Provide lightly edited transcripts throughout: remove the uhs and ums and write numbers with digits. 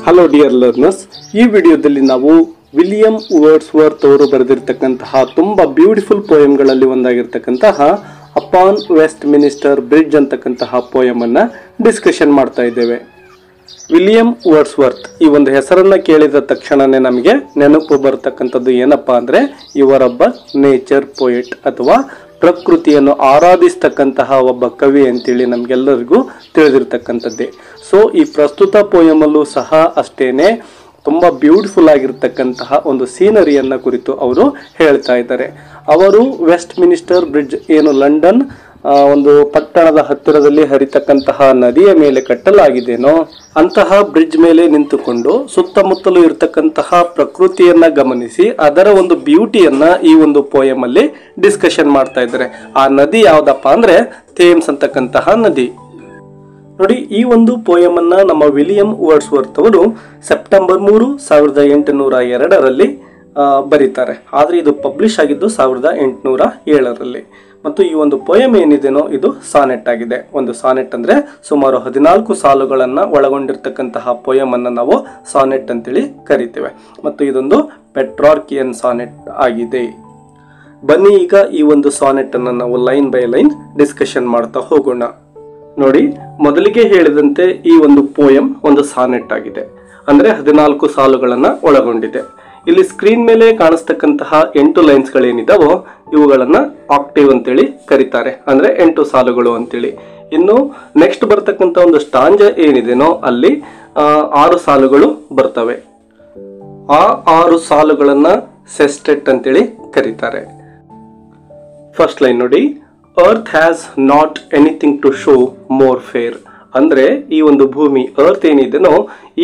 Hello dear learners, ಈ ವಿಡಿಯೋದಲ್ಲಿ ನಾವು ವಿಲಿಯಂ ವರ್ಡ್ಸ್ವರ್ತ್ ಅವರು ಬರೆದಿರ್ತಕ್ಕಂತಹ ತುಂಬಾ ಬ್ಯೂಟಿಫುಲ್ ಪೋಯಂಗಳಲ್ಲಿ ಒಂದಾಗಿರ್ತಕ್ಕಂತಹ ಅಪಾನ್ ವೆಸ್ಟ್ ಮಿನಿಸ್ಟರ್ ಬ್ರಿಡ್ಜ್ ಅಂತಕ್ಕಂತಹ ಪೋಯಂ ಅನ್ನ ಡಿಸ್ಕಷನ್ ಮಾಡ್ತಾ ಇದ್ದೇವೆ. ವಿಲಿಯಂ ವರ್ಡ್ಸ್ವರ್ತ್ ಈ ಒಂದು ಹೆಸರನ್ನ ಕೇಳಿದ ತಕ್ಷಣನೇ ನಮಗೆ ನೆನಪು ಬರತಕ್ಕಂಥದ್ದು ಏನಪ್ಪಾ ಅಂದ್ರೆ ಇವರೊಬ್ಬ ನೇಚರ್ ಪೋಯೆಟ್ ಅಥವಾ ಪ್ರಕೃತಿಯನ್ನು ಆರಾಧಿಸ್ತಕ್ಕಂತಹ ಒಬ್ಬ ಕವಿ ಅಂತೇಳಿ ನಮ್ಗೆಲ್ಲರಿಗೂ ತಿಳಿದಿರ್ತಕ್ಕಂಥದ್ದೇ. ಸೊ ಈ ಪ್ರಸ್ತುತ ಪೋಯಮ್ ಅಲ್ಲೂ ಸಹ ಅಷ್ಟೇನೆ ತುಂಬಾ ಬ್ಯೂಟಿಫುಲ್ ಆಗಿರ್ತಕ್ಕಂತಹ ಒಂದು ಸೀನರಿಯನ್ನ ಕುರಿತು ಅವರು ಹೇಳ್ತಾ ಇದ್ದಾರೆ. ಅವರು ವೆಸ್ಟ್ ಮಿನಿಸ್ಟರ್ ಬ್ರಿಡ್ಜ್ ಏನು ಲಂಡನ್ ಒಂದು ಪಟ್ಟಣದ ಹತ್ತಿರದಲ್ಲಿ ಹರಿತಕ್ಕಂತಹ ನದಿಯ ಮೇಲೆ ಕಟ್ಟಲಾಗಿದೆನೋ ಅಂತಹ ಬ್ರಿಡ್ಜ್ ಮೇಲೆ ನಿಂತುಕೊಂಡು ಸುತ್ತಮುತ್ತಲೂ ಇರತಕ್ಕಂತಹ ಪ್ರಕೃತಿಯನ್ನ ಗಮನಿಸಿ ಅದರ ಒಂದು ಬ್ಯೂಟಿಯನ್ನ ಈ ಒಂದು ಪೋಯಮ್ ಅಲ್ಲಿ ಡಿಸ್ಕಷನ್ ಮಾಡ್ತಾ ಇದ್ದಾರೆ. ಆ ನದಿ ಯಾವ್ದಪ್ಪ ಅಂದ್ರೆ ಥೇಮ್ಸ್ ಅಂತಕ್ಕಂತಹ ನದಿ. ನೋಡಿ, ಈ ಒಂದು ಪೋಯಮ್ ಅನ್ನ ನಮ್ಮ ವಿಲಿಯಂ ವರ್ಡ್ಸ್ವರ್ತ್ ಅವರು ಸೆಪ್ಟೆಂಬರ್ 3, 1802ರಲ್ಲಿ ಬರೀತಾರೆ. ಆದ್ರೆ ಇದು ಪಬ್ಲಿಷ್ ಆಗಿದ್ದು 1807ರಲ್ಲಿ. ಮತ್ತು ಈ ಒಂದು ಪೋಯಮ್ ಏನಿದೆನೋ ಇದು ಸಾನೆಟ್ ಆಗಿದೆ. ಒಂದು ಸಾನೆಟ್ ಅಂದ್ರೆ ಸುಮಾರು 14 ಸಾಲುಗಳನ್ನ ಒಳಗೊಂಡಿರ್ತಕ್ಕಂತಹ ಪೋಯಮ್ ಅನ್ನ ನಾವು ಸಾನೆಟ್ ಅಂತೇಳಿ ಕರಿತೇವೆ. ಮತ್ತು ಇದೊಂದು ಪೆಟ್ರಾರ್ಕಿಯನ್ ಸಾನೆಟ್ ಆಗಿದೆ. ಬನ್ನಿ ಈಗ ಈ ಒಂದು ಸಾನೆಟ್ ಅನ್ನ ನಾವು ಲೈನ್ ಬೈ ಲೈನ್ ಡಿಸ್ಕಷನ್ ಮಾಡ್ತಾ ಹೋಗೋಣ. ನೋಡಿ, ಮೊದಲಿಗೆ ಹೇಳಿದಂತೆ ಈ ಒಂದು ಪೋಯಮ್ ಒಂದು ಸಾನೆಟ್ ಆಗಿದೆ, ಅಂದ್ರೆ 14 ಸಾಲುಗಳನ್ನ ಒಳಗೊಂಡಿದೆ. ಇಲ್ಲಿ ಸ್ಕ್ರೀನ್ ಮೇಲೆ ಕಾಣಿಸ್ತಕ್ಕಂತಹ 8 ಲೈನ್ಸ್ ಗಳೇನಿದಾವೋ ಇವುಗಳನ್ನ ಆಕ್ಟಿವ್ ಅಂತೇಳಿ ಕರೀತಾರೆ, ಅಂದ್ರೆ 8 ಸಾಲುಗಳು ಅಂತೇಳಿ. ಇನ್ನು ನೆಕ್ಸ್ಟ್ ಬರ್ತಕ್ಕಂಥ ಒಂದು ಸ್ಟಾಂಜ ಏನಿದೆನೋ ಅಲ್ಲಿ 6 ಸಾಲುಗಳು ಬರ್ತವೆ. ಆ 6 ಸಾಲುಗಳನ್ನ ಸೆಸ್ಟೆಟ್ ಅಂತೇಳಿ ಕರೀತಾರೆ. ಫಸ್ಟ್ ಲೈನ್ ನೋಡಿ, earth has not anything to show more fair. ಅಂದ್ರೆ ಈ ಒಂದು ಭೂಮಿ ಅರ್ತ್ ಏನಿದೆನೋ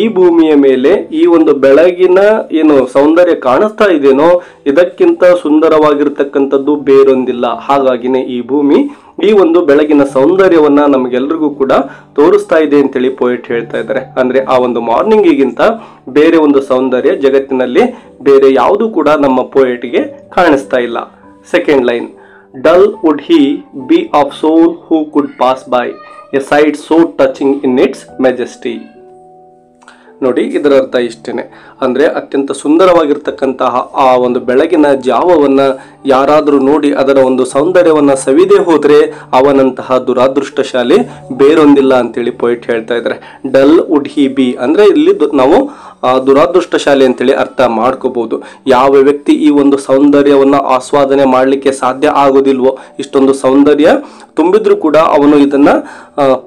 ಈ ಭೂಮಿಯ ಮೇಲೆ ಈ ಒಂದು ಬೆಳಗಿನ ಏನು ಸೌಂದರ್ಯ ಕಾಣಿಸ್ತಾ ಇದೆನೋ ಇದಕ್ಕಿಂತ ಸುಂದರವಾಗಿರ್ತಕ್ಕಂಥದ್ದು ಬೇರೊಂದಿಲ್ಲ. ಹಾಗಾಗಿನೇ ಈ ಭೂಮಿ ಈ ಒಂದು ಬೆಳಗಿನ ಸೌಂದರ್ಯವನ್ನ ನಮಗೆಲ್ರಿಗೂ ಕೂಡ ತೋರಿಸ್ತಾ ಇದೆ ಅಂತೇಳಿ ಪೋಯೆಟ್ ಹೇಳ್ತಾ ಇದ್ದಾರೆ. ಅಂದ್ರೆ ಆ ಒಂದು ಮಾರ್ನಿಂಗಿಗಿಂತ ಬೇರೆ ಒಂದು ಸೌಂದರ್ಯ ಜಗತ್ತಿನಲ್ಲಿ ಬೇರೆ ಯಾವುದು ಕೂಡ ನಮ್ಮ ಪೋಯೆಟ್ಗೆ ಕಾಣಿಸ್ತಾ ಇಲ್ಲ. Second line, dull would he be of soul who could pass by a sight so touching in its majesty. ನೋಡಿ, ಇದರ ಅರ್ಥ ಇಷ್ಟೇನೆ. ಅಂದ್ರೆ ಅತ್ಯಂತ ಸುಂದರವಾಗಿರ್ತಕ್ಕಂತಹ ಆ ಒಂದು ಬೆಳಗಿನ ಜಾವವನ್ನ ಯಾರಾದ್ರೂ ನೋಡಿ ಅದರ ಒಂದು ಸೌಂದರ್ಯವನ್ನ ಸವಿದೇ ಹೋದ್ರೆ ಅವನಂತಹ ದುರಾದೃಷ್ಟಶಾಲಿ ಬೇರೊಂದಿಲ್ಲ ಅಂತೇಳಿ ಪೋಯೆಟ್ ಹೇಳ್ತಾ ಇದ್ದಾರೆ. ಡಲ್ ವುಡ್ ಹಿ ಬಿ ಅಂದ್ರೆ ಇಲ್ಲಿ ನಾವು ದುರಾದೃಷ್ಟಶಾಲಿ ಅಂತೇಳಿ ಅರ್ಥ ಮಾಡ್ಕೋಬಹುದು. ಯಾವ ವ್ಯಕ್ತಿ ಈ ಒಂದು ಸೌಂದರ್ಯವನ್ನ ಆಸ್ವಾದನೆ ಮಾಡ್ಲಿಕ್ಕೆ ಸಾಧ್ಯ ಆಗೋದಿಲ್ವೋ, ಇಷ್ಟೊಂದು ಸೌಂದರ್ಯ ತುಂಬಿದ್ರೂ ಕೂಡ ಅವನು ಇದನ್ನ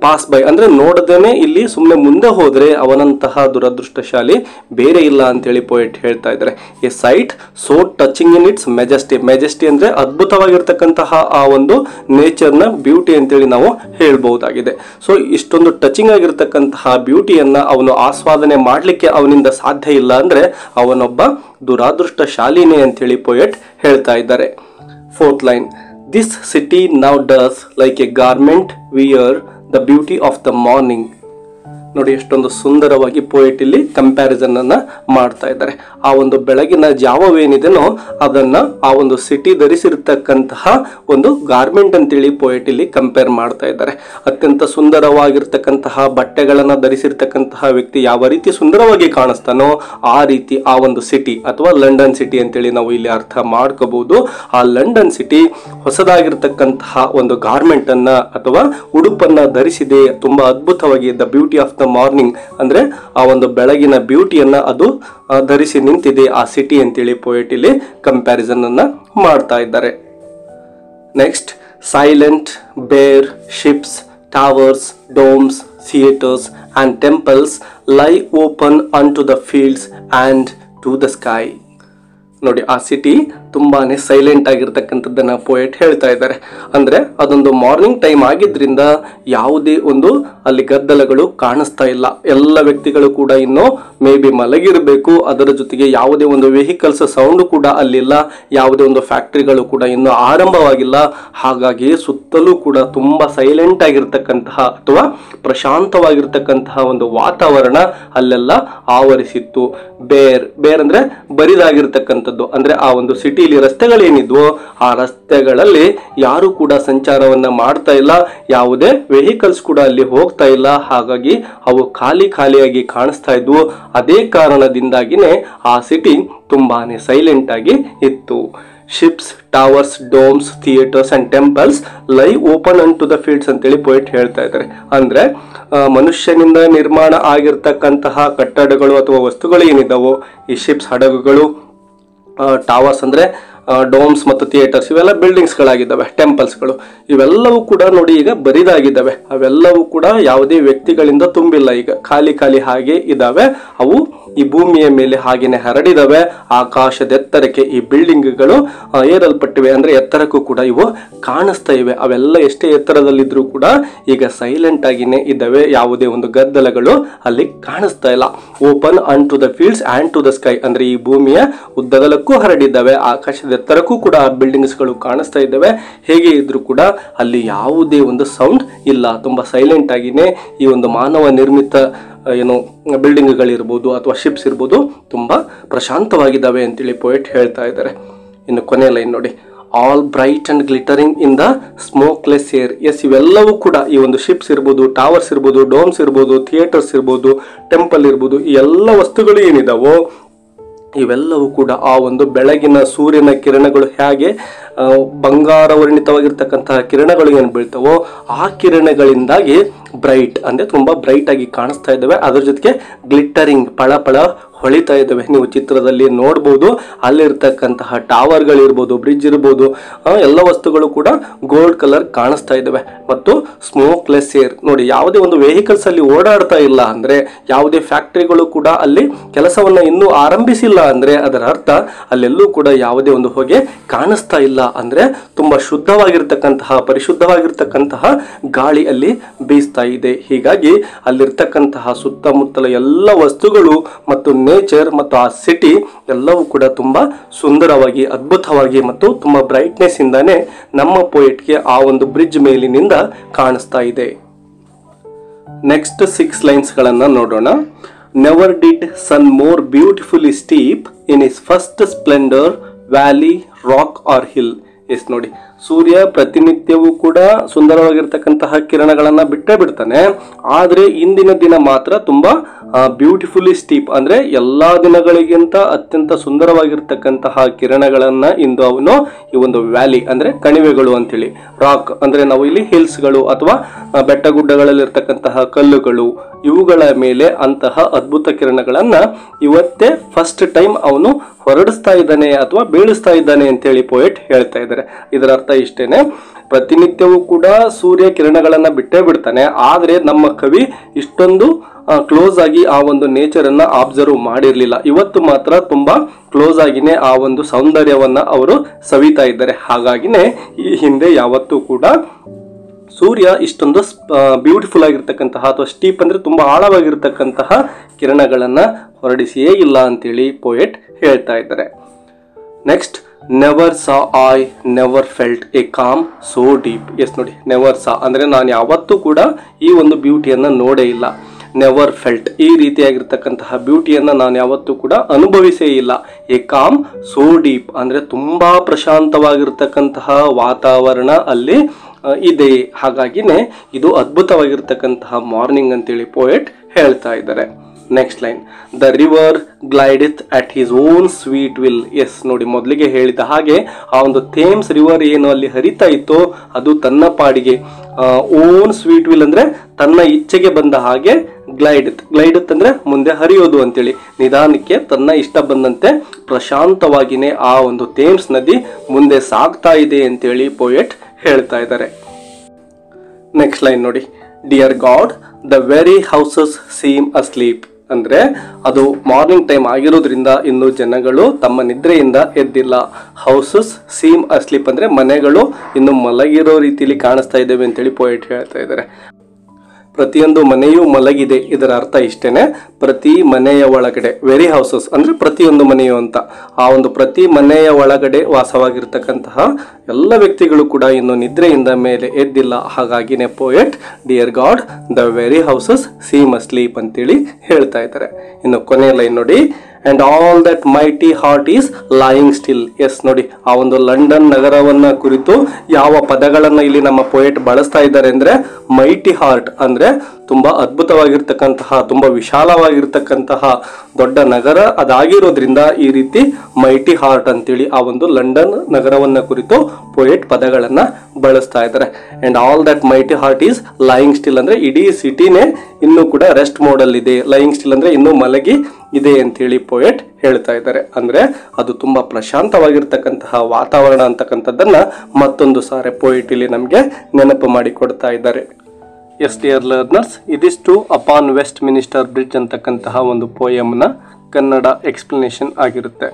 ಪಾಸ್ ಬೈ ಅಂದ್ರೆ ನೋಡದೇನೆ ಇಲ್ಲಿ ಸುಮ್ಮನೆ ಮುಂದೆ ಹೋದ್ರೆ ಅವನಂತಹ ದುರದೃಷ್ಟಶಾಲಿ ಬೇರೆ ಇಲ್ಲ ಅಂತೇಳಿ ಪೋಯೆಟ್ ಹೇಳ್ತಾ ಇದ್ದಾರೆ. A site so touching in its majesty. Majesty ಅಂದ್ರೆ ಅದ್ಭುತವಾಗಿರ್ತಕ್ಕಂತಹ ಆ ಒಂದು ನೇಚರ್ ನ ಬ್ಯೂಟಿ ಅಂತೇಳಿ ನಾವು ಹೇಳ್ಬಹುದಾಗಿದೆ. ಸೊ ಇಷ್ಟೊಂದು ಟಚಿಂಗ್ ಆಗಿರ್ತಕ್ಕಂತಹ ಬ್ಯೂಟಿಯನ್ನ ಅವನು ಆಸ್ವಾದನೆ ಮಾಡ್ಲಿಕ್ಕೆ ಅವನಿಂದ ಸಾಧ್ಯ ಇಲ್ಲ ಅಂದ್ರೆ ಅವನೊಬ್ಬ ದುರಾದೃಷ್ಟಶಾಲಿನೇ ಅಂತೇಳಿ ಪೋಯೆಟ್ ಹೇಳ್ತಾ ಇದ್ದಾರೆ. Fourth line, this city now does like a garment wear the beauty of the morning. ನೋಡಿ, ಎಷ್ಟೊಂದು ಸುಂದರವಾಗಿ ಪೋಯೆಟ್ ಇಲ್ಲಿ ಕಂಪ್ಯಾರಿಸನ್ ಅನ್ನ ಮಾಡ್ತಾ ಇದ್ದಾರೆ. ಆ ಒಂದು ಬೆಳಗಿನ ಜಾವವೇನಿದೆನೋ ಅದನ್ನ ಆ ಒಂದು ಸಿಟಿ ಧರಿಸಿರ್ತಕ್ಕಂತಹ ಒಂದು ಗಾರ್ಮೆಂಟ್ ಅಂತೇಳಿ ಪೋಯೆಟ್ ಇಲ್ಲಿ ಕಂಪೇರ್ ಮಾಡ್ತಾ ಇದ್ದಾರೆ. ಅತ್ಯಂತ ಸುಂದರವಾಗಿರ್ತಕ್ಕಂತಹ ಬಟ್ಟೆಗಳನ್ನ ಧರಿಸಿರ್ತಕ್ಕಂತಹ ವ್ಯಕ್ತಿ ಯಾವ ರೀತಿ ಸುಂದರವಾಗಿ ಕಾಣಿಸ್ತಾನೋ ಆ ರೀತಿ ಆ ಒಂದು ಸಿಟಿ ಅಥವಾ ಲಂಡನ್ ಸಿಟಿ ಅಂತೇಳಿ ನಾವು ಇಲ್ಲಿ ಅರ್ಥ ಮಾಡ್ಕೋಬಹುದು. ಆ ಲಂಡನ್ ಸಿಟಿ ಹೊಸದಾಗಿರ್ತಕ್ಕಂತಹ ಒಂದು ಗಾರ್ಮೆಂಟ್ ಅನ್ನ ಅಥವಾ ಉಡುಪನ್ನ ಧರಿಸಿದೆ, ತುಂಬಾ ಅದ್ಭುತವಾಗಿ the beauty of the morning ಅಂದ್ರೆ ಆ ಒಂದು ಬೆಳಗಿನ ಬ್ಯೂಟಿಯನ್ನ ಅದು ಧರಿಸಿ ನಿಂತಿದೆ ಆ ಸಿಟಿ ಅಂತೇಳಿ ಪೋಯೆಟ್ ಇಲ್ಲಿ ಕಂಪ್ಯಾರಿಸನ್ ಅನ್ನ ಮಾಡ್ತಾ ಇದ್ದಾರೆ. Next, silent bare ships towers domes theatres and temples lie open unto the fields and to the sky. ನೋಡಿ, ಆ ಸಿಟಿ ತುಂಬಾನೇ ಸೈಲೆಂಟ್ ಆಗಿರ್ತಕ್ಕಂಥದ್ದನ್ನ ಪೋಯೆಟ್ ಹೇಳ್ತಾ ಇದ್ದಾರೆ. ಅಂದ್ರೆ ಅದೊಂದು ಮಾರ್ನಿಂಗ್ ಟೈಮ್ ಆಗಿದ್ರಿಂದ ಯಾವುದೇ ಒಂದು ಅಲ್ಲಿ ಗದ್ದಲಗಳು ಕಾಣಿಸ್ತಾ ಇಲ್ಲ. ಎಲ್ಲ ವ್ಯಕ್ತಿಗಳು ಕೂಡ ಇನ್ನು ಮೇ ಬಿ ಮಲಗಿರಬೇಕು. ಅದರ ಜೊತೆಗೆ ಯಾವುದೇ ಒಂದು ವೆಹಿಕಲ್ಸ್ ಸೌಂಡ್ ಕೂಡ ಅಲ್ಲಿಲ್ಲ, ಯಾವುದೇ ಒಂದು ಫ್ಯಾಕ್ಟರಿಗಳು ಕೂಡ ಇನ್ನು ಆರಂಭವಾಗಿಲ್ಲ. ಹಾಗಾಗಿ ಸುತ್ತಲೂ ಕೂಡ ತುಂಬಾ ಸೈಲೆಂಟ್ ಆಗಿರ್ತಕ್ಕಂತಹ ಅಥವಾ ಪ್ರಶಾಂತವಾಗಿರ್ತಕ್ಕಂತಹ ಒಂದು ವಾತಾವರಣ ಅಲ್ಲೆಲ್ಲ ಆವರಿಸಿತ್ತು. ಬೇರ್ ಅಂದ್ರೆ ಬರಿದಾಗಿರ್ತಕ್ಕಂಥದ್ದು, ಅಂದ್ರೆ ಆ ಒಂದು ಸಿಟಿ ಇಲ್ಲಿ ರಸ್ತೆಗಳೇನಿದ್ವೋ ಆ ರಸ್ತೆಗಳಲ್ಲಿ ಯಾರು ಕೂಡ ಸಂಚಾರವನ್ನ ಮಾಡ್ತಾ ಇಲ್ಲ, ಯಾವುದೇ ವೆಹಿಕಲ್ಸ್ ಕೂಡ ಅಲ್ಲಿ ಹೋಗ್ತಾ ಇಲ್ಲ. ಹಾಗಾಗಿ ಅವು ಖಾಲಿಯಾಗಿ ಕಾಣಿಸ್ತಾ ಇದ್ವು. ಅದೇ ಕಾರಣದಿಂದಾಗಿನೇ ಆ ಸಿಟಿ ತುಂಬಾನೇ ಸೈಲೆಂಟ್ ಆಗಿ ಇತ್ತು. Ships, towers, domes, theatres and temples lie open unto the fields ಅಂತೇಳಿ ಪೋಯಿಟ್ ಹೇಳ್ತಾ ಇದ್ದಾರೆ. ಅಂದ್ರೆ ಮನುಷ್ಯನಿಂದ ನಿರ್ಮಾಣ ಆಗಿರ್ತಕ್ಕಂತಹ ಕಟ್ಟಡಗಳು ಅಥವಾ ವಸ್ತುಗಳು ಏನಿದ್ದಾವೋ, ಈ ಶಿಪ್ಸ್, ಹಡಗುಗಳು, ಟವರ್ಸ್ ಅಂದ್ರೆ ಡೋಮ್ಸ್ ಮತ್ತು ಥಿಯೇಟರ್ಸ್, ಇವೆಲ್ಲ ಬಿಲ್ಡಿಂಗ್ಸ್ ಗಳಾಗಿದ್ದಾವೆ. ಟೆಂಪಲ್ಸ್ಗಳು ಇವೆಲ್ಲವೂ ಕೂಡ ನೋಡಿ ಈಗ ಬರಿದಾಗಿದ್ದಾವೆ. ಅವೆಲ್ಲವೂ ಕೂಡ ಯಾವುದೇ ವ್ಯಕ್ತಿಗಳಿಂದ ತುಂಬಿಲ್ಲ, ಈಗ ಖಾಲಿ ಹಾಗೆ ಇದಾವೆ. ಅವು ಈ ಭೂಮಿಯ ಮೇಲೆ ಹಾಗೇನೆ ಹರಡಿದಾವೆ. ಆಕಾಶದ ಎತ್ತರಕ್ಕೆ ಈ ಬಿಲ್ಡಿಂಗ್ಗಳು ಏರಲ್ಪಟ್ಟಿವೆ, ಅಂದ್ರೆ ಎತ್ತರಕ್ಕೂ ಕೂಡ ಇವು ಕಾಣಿಸ್ತಾ ಇವೆ. ಅವೆಲ್ಲ ಎಷ್ಟೇ ಎತ್ತರದಲ್ಲಿದ್ರೂ ಕೂಡ ಈಗ ಸೈಲೆಂಟ್ ಆಗಿನೇ ಇದ್ದಾವೆ. ಯಾವುದೇ ಒಂದು ಗದ್ದಲಗಳು ಅಲ್ಲಿ ಕಾಣಿಸ್ತಾ ಇಲ್ಲ. Open unto the fields and to the sky, ಅಂದ್ರೆ ಈ ಭೂಮಿಯ ಉದ್ದಗಲಕ್ಕೂ ಹರಡಿದ್ದಾವೆ. ಆಕಾಶದ ಎತ್ತರಕ್ಕೂ ಕೂಡ ಆ ಬಿಲ್ಡಿಂಗ್ಸ್ ಗಳು ಕಾಣಿಸ್ತಾ ಇದ್ದಾವೆ. ಹೇಗೆ ಇದ್ರೂ ಕೂಡ ಅಲ್ಲಿ ಯಾವುದೇ ಒಂದು ಸೌಂಡ್ ಇಲ್ಲ. ತುಂಬಾ ಸೈಲೆಂಟ್ ಆಗಿನೇ ಈ ಒಂದು ಮಾನವ ನಿರ್ಮಿತ ಏನು ಬಿಲ್ಡಿಂಗ್ಗಳಿರ್ಬೋದು ಅಥವಾ ಶಿಪ್ಸ್ ಇರ್ಬೋದು ತುಂಬಾ ಪ್ರಶಾಂತವಾಗಿದ್ದಾವೆ ಅಂತೇಳಿ ಪೋಯಿಟ್ ಹೇಳ್ತಾ ಇದ್ದಾರೆ. ಇನ್ನು ಕೊನೆಯ ಲೈನ್ ನೋಡಿ, all bright and glittering in the smokeless air. Yes, ಇವೆಲ್ಲವೂ ಕೂಡ ಈ ಒಂದು ಶಿಪ್ಸ್ ಇರ್ಬೋದು, ಟವರ್ಸ್ ಇರ್ಬೋದು, ಡೋಮ್ಸ್ ಇರ್ಬೋದು, ಥಿಯೇಟರ್ಸ್ ಇರ್ಬೋದು, ಟೆಂಪಲ್ ಇರ್ಬೋದು, ಈ ಎಲ್ಲ ವಸ್ತುಗಳು ಏನಿದಾವೋ ಇವೆಲ್ಲವೂ ಕೂಡ ಆ ಒಂದು ಬೆಳಗಿನ ಸೂರ್ಯನ ಕಿರಣಗಳು ಹೇಗೆ ಬಂಗಾರ ವರ್ಣಿತವಾಗಿರ್ತಕ್ಕಂತಹ ಕಿರಣಗಳು ಏನು ಬೀಳ್ತಾವೋ ಆ ಕಿರಣಗಳಿಂದಾಗಿ ಬ್ರೈಟ್ ಅಂದ್ರೆ ತುಂಬಾ ಬ್ರೈಟ್ ಆಗಿ ಕಾಣಿಸ್ತಾ ಇದ್ದಾವೆ. ಅದ್ರ ಜೊತೆಗೆ ಗ್ಲಿಟರಿಂಗ್, ಪಳ ಹೊಳಿತಾ ಇದ್ದಾವೆ. ನೀವು ಚಿತ್ರದಲ್ಲಿ ನೋಡ್ಬೋದು, ಅಲ್ಲಿರ್ತಕ್ಕಂತಹ ಟವರ್ಗಳಿರ್ಬೋದು, ಬ್ರಿಡ್ಜ್ ಇರ್ಬೋದು, ಎಲ್ಲ ವಸ್ತುಗಳು ಕೂಡ ಗೋಲ್ಡ್ ಕಲರ್ ಕಾಣಿಸ್ತಾ ಇದ್ದಾವೆ. ಮತ್ತು ಸ್ಮೋಕ್ಲೆಸ್ ಏರ್ ನೋಡಿ, ಯಾವುದೇ ಒಂದು ವೆಹಿಕಲ್ಸ್ ಅಲ್ಲಿ ಓಡಾಡ್ತಾ ಇಲ್ಲ ಅಂದ್ರೆ, ಯಾವುದೇ ಫ್ಯಾಕ್ಟರಿಗಳು ಕೂಡ ಅಲ್ಲಿ ಕೆಲಸವನ್ನ ಇನ್ನೂ ಆರಂಭಿಸಿಲ್ಲ ಅಂದ್ರೆ ಅದರ ಅರ್ಥ ಅಲ್ಲೆಲ್ಲೂ ಕೂಡ ಯಾವುದೇ ಒಂದು ಹೊಗೆ ಕಾಣಿಸ್ತಾ ಇಲ್ಲ. ಅಂದ್ರೆ ತುಂಬಾ ಶುದ್ಧವಾಗಿರ್ತಕ್ಕಂತಹ, ಪರಿಶುದ್ಧವಾಗಿರ್ತಕ್ಕಂತಹ ಗಾಳಿ ಅಲ್ಲಿ ಬೀಸ್ತಾ ಇದೆ. ಹೀಗಾಗಿ ಅಲ್ಲಿರ್ತಕ್ಕಂತಹ ಸುತ್ತಮುತ್ತಲ ಎಲ್ಲ ವಸ್ತುಗಳು ಮತ್ತು ನೇಚರ್ ಮತ್ತು ಆ ಸಿಟಿ ಎಲ್ಲವೂ ಕೂಡ ತುಂಬಾ ಸುಂದರವಾಗಿ, ಅದ್ಭುತವಾಗಿ ಮತ್ತು ತುಂಬಾ ಬ್ರೈಟ್ನೆಸ್ ಇಂದಾನೆ ನಮ್ಮ ಪೋಯೆಟ್ಗೆ ಆ ಒಂದು ಬ್ರಿಡ್ಜ್ ಮೇಲಿನಿಂದ ಕಾಣಿಸ್ತಾ ಇದೆ. ನೆಕ್ಸ್ಟ್ 6 ಲೈನ್ಸ್ ಗಳನ್ನ ನೋಡೋಣ. Never did sun more beautifully steep in his first splendour, valley, rock or hill. Yes ನೋಡಿ, ಸೂರ್ಯ ಪ್ರತಿನಿತ್ಯವೂ ಕೂಡ ಸುಂದರವಾಗಿರ್ತಕ್ಕಂತಹ ಕಿರಣಗಳನ್ನ ಬಿಡ್ತಾನೆ. ಆದ್ರೆ ಇಂದಿನ ದಿನ ಮಾತ್ರ ತುಂಬಾ ಬ್ಯೂಟಿಫುಲಿ ಸ್ಟೀಪ್ ಅಂದ್ರೆ ಎಲ್ಲಾ ದಿನಗಳಿಗಿಂತ ಅತ್ಯಂತ ಸುಂದರವಾಗಿರ್ತಕ್ಕಂತಹ ಕಿರಣಗಳನ್ನ ಇಂದು ಅವನು ಈ ಒಂದು ವ್ಯಾಲಿ ಅಂದ್ರೆ ಕಣಿವೆಗಳು ಅಂತೇಳಿ, ರಾಕ್ ಅಂದ್ರೆ ನಾವು ಇಲ್ಲಿ ಹಿಲ್ಸ್ ಗಳು ಅಥವಾ ಬೆಟ್ಟ ಗುಡ್ಡಗಳಲ್ಲಿ ಇರ್ತಕ್ಕಂತಹ ಕಲ್ಲುಗಳು, ಇವುಗಳ ಮೇಲೆ ಅಂತಹ ಅದ್ಭುತ ಕಿರಣಗಳನ್ನ ಇವತ್ತೇ ಫಸ್ಟ್ ಟೈಮ್ ಅವನು ಹೊರಡಿಸ್ತಾ ಇದ್ದಾನೆ ಅಥವಾ ಬೀಳಿಸ್ತಾ ಇದ್ದಾನೆ ಅಂತೇಳಿ ಪೋಯೆಟ್ ಹೇಳ್ತಾ ಇದ್ದಾರೆ. ಇದರ ಅರ್ಥ ಇಷ್ಟೇನೆ, ಪ್ರತಿನಿತ್ಯವೂ ಕೂಡ ಸೂರ್ಯ ಕಿರಣಗಳನ್ನ ಬಿಡ್ತಾನೆ. ಆದ್ರೆ ನಮ್ಮ ಕವಿ ಇಷ್ಟೊಂದು ಕ್ಲೋಸ್ ಆಗಿ ಆ ಒಂದು ನೇಚರ್ ಅನ್ನ ಅಬ್ಸರ್ವ್ ಮಾಡಿರ್ಲಿಲ್ಲ. ಇವತ್ತು ಮಾತ್ರ ತುಂಬಾ ಕ್ಲೋಸ್ ಆಗಿನೇ ಆ ಒಂದು ಸೌಂದರ್ಯವನ್ನ ಅವರು ಸವಿತಾ ಇದ್ದಾರೆ. ಹಾಗಾಗಿನೇ ಈ ಹಿಂದೆ ಯಾವತ್ತೂ ಕೂಡ ಸೂರ್ಯ ಇಷ್ಟೊಂದು ಬ್ಯೂಟಿಫುಲ್ ಆಗಿರ್ತಕ್ಕಂತಹ ಅಥವಾ ಸ್ಟೀಪ್ ಅಂದ್ರೆ ತುಂಬಾ ಆಳವಾಗಿರ್ತಕ್ಕಂತಹ ಕಿರಣಗಳನ್ನ ಹೊರಡಿಸಿಯೇ ಇಲ್ಲ ಅಂತೇಳಿ ಪೋಯೆಟ್ ಹೇಳ್ತಾ ಇದ್ದಾರೆ. Next, never saw I never felt a calm so deep. Yes ನೋಡಿ, ನೆವರ್ ಸಾ ಅಂದ್ರೆ ನಾನು ಯಾವತ್ತೂ ಕೂಡ ಈ ಒಂದು ಬ್ಯೂಟಿಯನ್ನ ನೋಡೇ ಇಲ್ಲ. ನೆವರ್ ಫೆಲ್ಟ್ ಈ ರೀತಿಯಾಗಿರ್ತಕ್ಕಂತಹ ಬ್ಯೂಟಿಯನ್ನ ನಾನು ಯಾವತ್ತೂ ಕೂಡ ಅನುಭವಿಸೇ ಇಲ್ಲ. ಎ ಕಾಮ್ ಸೋ ಡೀಪ್ ಅಂದ್ರೆ ತುಂಬಾ ಪ್ರಶಾಂತವಾಗಿರ್ತಕ್ಕಂತಹ ವಾತಾವರಣ ಅಲ್ಲಿ ಇದೆ. ಹಾಗಾಗಿನೇ ಇದು ಅದ್ಭುತವಾಗಿರ್ತಕ್ಕಂತಹ ಮಾರ್ನಿಂಗ್ ಅಂತೇಳಿ ಪೋಯೆಟ್ ಹೇಳ್ತಾ ಇದ್ದಾರೆ. Next line, the river glideth at his own sweet will. Yes ನೋಡಿ, ಮೊದಲಿಗೆ ಹೇಳಿದ ಹಾಗೆ ಆ ಒಂದು ಥೇಮ್ಸ್ ರಿವರ್ ಏನು ಅಲ್ಲಿ ಹರಿತಾ ಇತ್ತೋ ಅದು ತನ್ನ ಪಾಡಿಗೆ ಓನ್ ಸ್ವೀಟ್ ವಿಲ್ ಅಂದ್ರೆ ತನ್ನ ಇಚ್ಛೆಗೆ ಬಂದ ಹಾಗೆ ಗ್ಲೈಡೆತ್ ಅಂದ್ರೆ ಮುಂದೆ ಹರಿಯೋದು ಅಂತೇಳಿ, ನಿಧಾನಕ್ಕೆ ತನ್ನ ಇಷ್ಟ ಬಂದಂತೆ ಪ್ರಶಾಂತವಾಗಿನೇ ಆ ಒಂದು ಥೇಮ್ಸ್ ನದಿ ಮುಂದೆ ಸಾಗ್ತಾ ಇದೆ ಅಂತೇಳಿ ಪೋಯೆಟ್ ಹೇಳ್ತಾ ಇದ್ದಾರೆ. ನೆಕ್ಸ್ಟ್ ಲೈನ್ ನೋಡಿ, dear God the very houses seem asleep. ಅಂದ್ರೆ ಅದು ಮಾರ್ನಿಂಗ್ ಟೈಮ್ ಆಗಿರೋದ್ರಿಂದ ಇನ್ನು ಜನಗಳು ತಮ್ಮ ನಿದ್ರೆಯಿಂದ ಎದ್ದಿಲ್ಲ. ಹೌಸಸ್ ಸೀಮ್ ಅಸ್ಲೀಪ್ ಅಂದ್ರೆ ಮನೆಗಳು ಇನ್ನು ಮಲಗಿರೋ ರೀತಿಯಲ್ಲಿ ಕಾಣಿಸ್ತಾ ಇದ್ದೇವೆ ಅಂತೇಳಿ ಪೋಯೆಟ್ ಹೇಳ್ತಾ ಇದ್ದಾರೆ. ಪ್ರತಿಯೊಂದು ಮನೆಯೂ ಮಲಗಿದೆ, ಇದರ ಅರ್ಥ ಇಷ್ಟೇನೆ, ಪ್ರತಿ ಮನೆಯ ಒಳಗಡೆ, ವೆರಿ ಹೌಸಸ್ ಅಂದ್ರೆ ಪ್ರತಿಯೊಂದು ಮನೆಯು ಅಂತ, ಆ ಒಂದು ಪ್ರತಿ ಮನೆಯ ಒಳಗಡೆ ವಾಸವಾಗಿರ್ತಕ್ಕಂತಹ ಎಲ್ಲ ವ್ಯಕ್ತಿಗಳು ಕೂಡ ಇನ್ನು ನಿದ್ರೆಯಿಂದ ಮೇಲೆ ಎದ್ದಿಲ್ಲ. ಹಾಗಾಗಿನೇ poet dear God the very houses seem asleep ಅಂತೇಳಿ ಹೇಳ್ತಾ ಇದ್ದಾರೆ. ಇನ್ನು ಕೊನೆಯ ಲೈನ್ ನೋಡಿ, and all that mighty heart is lying still. Yes ನೋಡಿ, ಆ ಒಂದು ಲಂಡನ್ ನಗರವನ್ನ ಕುರಿತು ಯಾವ ಪದಗಳನ್ನ ಇಲ್ಲಿ ನಮ್ಮ ಪೊಯೆಟ್ ಬಳಸ್ತಾ ಇದ್ದಾರೆ ಅಂದ್ರೆ ಮೈಟಿ ಹಾರ್ಟ್ ಅಂದ್ರೆ ತುಂಬಾ ಅದ್ಭುತವಾಗಿರ್ತಕ್ಕಂತಹ, ತುಂಬಾ ವಿಶಾಲವಾಗಿರ್ತಕ್ಕಂತಹ ದೊಡ್ಡ ನಗರ ಅದಾಗಿರೋದ್ರಿಂದ ಈ ರೀತಿ ಮೈಟಿ ಹಾರ್ಟ್ ಅಂತೇಳಿ ಆ ಒಂದು ಲಂಡನ್ ನಗರವನ್ನ ಕುರಿತು ಪೊಯೆಟ್ ಪದಗಳನ್ನ ಬಳಸ್ತಾ ಇದ್ದಾರೆ. And all that mighty heart is lying still ಅಂದ್ರೆ ಇಡೀ ಸಿಟಿನೇ ಇನ್ನೂ ಕೂಡ ರೆಸ್ಟ್ ಮೋಡ್ ಅಲ್ಲಿ ಇದೆ. ಲೈಯಿಂಗ್ ಸ್ಟಿಲ್ ಅಂದ್ರೆ ಇನ್ನೂ ಮಲಗಿ ಇದೆ ಅಂತೇಳಿ ಪೊಯೆಟ್ ಹೇಳ್ತಾ ಇದ್ದಾರೆ. ಅಂದ್ರೆ ಅದು ತುಂಬಾ ಪ್ರಶಾಂತವಾಗಿರ್ತಕ್ಕಂತಹ ವಾತಾವರಣ ಅಂತಕ್ಕಂಥದ್ದನ್ನ ಮತ್ತೊಂದು ಸಾರಿ ಪೊಯೆಟ್ ಇಲ್ಲಿ ನಮಗೆ ನೆನಪು ಮಾಡಿ ಕೊಡ್ತಾ ಇದ್ದಾರೆ. ಎಸ್ ಡಿಯರ್ ಲರ್ನರ್ಸ್, ಇದಿಷ್ಟು ಅಪಾನ್ ವೆಸ್ಟ್ ಮಿನಿಸ್ಟರ್ ಬ್ರಿಡ್ಜ್ ಅಂತಕ್ಕಂತಹ ಒಂದು ಪೋಯಮ್ನ ಕನ್ನಡ ಎಕ್ಸ್ಪ್ಲನೇಷನ್ ಆಗಿರುತ್ತೆ.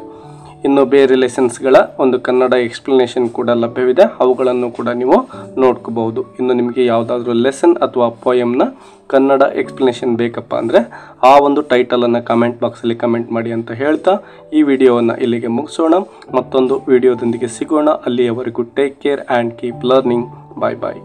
ಇನ್ನು ಬೇರೆ ಲೆಸನ್ಸ್ಗಳ ಒಂದು ಕನ್ನಡ ಎಕ್ಸ್ಪ್ಲನೇಷನ್ ಕೂಡ ಲಭ್ಯವಿದೆ, ಅವುಗಳನ್ನು ಕೂಡ ನೀವು ನೋಡ್ಕೋಬಹುದು. ಇನ್ನು ನಿಮಗೆ ಯಾವುದಾದ್ರೂ ಲೆಸನ್ ಅಥವಾ ಪೋಯಮ್ನ ಕನ್ನಡ ಎಕ್ಸ್ಪ್ಲನೇಷನ್ ಬೇಕಪ್ಪ ಅಂದರೆ ಆ ಒಂದು ಟೈಟಲನ್ನು ಕಮೆಂಟ್ ಬಾಕ್ಸಲ್ಲಿ ಕಮೆಂಟ್ ಮಾಡಿ ಅಂತ ಹೇಳ್ತಾ ಈ ವಿಡಿಯೋವನ್ನು ಇಲ್ಲಿಗೆ ಮುಗಿಸೋಣ. ಮತ್ತೊಂದು ವಿಡಿಯೋದೊಂದಿಗೆ ಸಿಗೋಣ. ಅಲ್ಲಿಯವರೆಗೂ take care and keep learning. Bye bye.